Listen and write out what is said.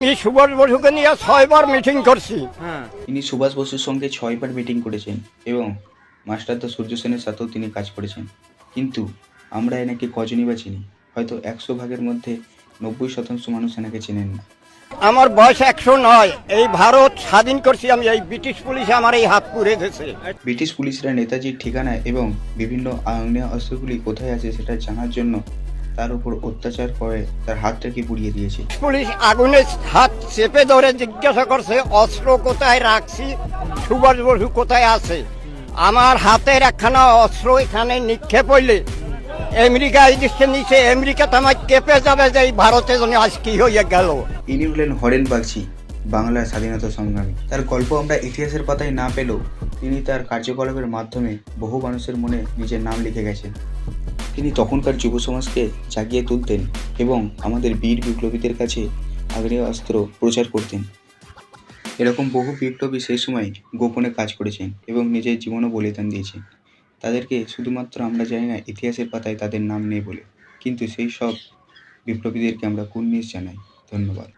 এই সুভাষ বসুকে নিয়ে 6বার মিটিং করছি। তিনি সুভাষ বসুর সঙ্গে 6বার মিটিং করেছেন এবং মাস্টারদা সূর্য সেনের সাথেও তিনি কাজ করেছেন। কিন্তু আমরা এনাকে কজনই বা চিনি? হয়তো 100 ভাগের মধ্যে 90% মানুষ এনাকে চেনেন না। আমার বয়স 100 নয়। এই ভারত স্বাধীন করছি আমি, এই ব্রিটিশ পুলিশে আমার এই হাত পুড়ে গেছে। ব্রিটিশ পুলিশরা নেতাজির ঠিকানা এবং বিভিন্ন আগ্নেয় অস্ত্রগুলি কোথায় আছে সেটা জানার জন্য তার উপর অত্যাচার করে তার হাতটাকে পুড়িয়ে দিয়েছে। পুলিশ আগুনে হাত চেপে ধরে জিজ্ঞাসা করছে অস্ত্র কোথায় রাখছি, সুভাষ বসু কোথায় আছে। আমার হাতের একখানা অস্ত্র এখানে নিক্ষেপ হইলে আমেরিকা এই দেশে নিচে আমেরিকাতে আমার কেঁপে যাবে যে এই ভারতে জন্য আজ কি হয়ে গেল। ইনি হলেন হরেন বাগচি, বাংলার স্বাধীনতা সংগ্রামী। তার গল্প আমরা ইতিহাসের পাতায় না পেলেও তিনি তার কার্যকলাপের মাধ্যমে বহু মানুষের মনে নিজের নাম লিখে গেছেন। তিনি তখনকার যুব সমাজকে জাগিয়ে তুলতেন এবং আমাদের বীর বিপ্লবীদের কাছে আগ্নেয় অস্ত্র প্রচার করতেন। এরকম বহু বিপ্লবী সেই সময় গোপনে কাজ করেছেন এবং নিজের জীবনও বলিদান দিয়েছেন। তাদেরকে শুধুমাত্র আমরা জানি না ইতিহাসের পাতায় তাদের নাম নেই বলে, কিন্তু সেই সব বিপ্লবীদেরকে আমরা কুর্নিশ জানাই। ধন্যবাদ।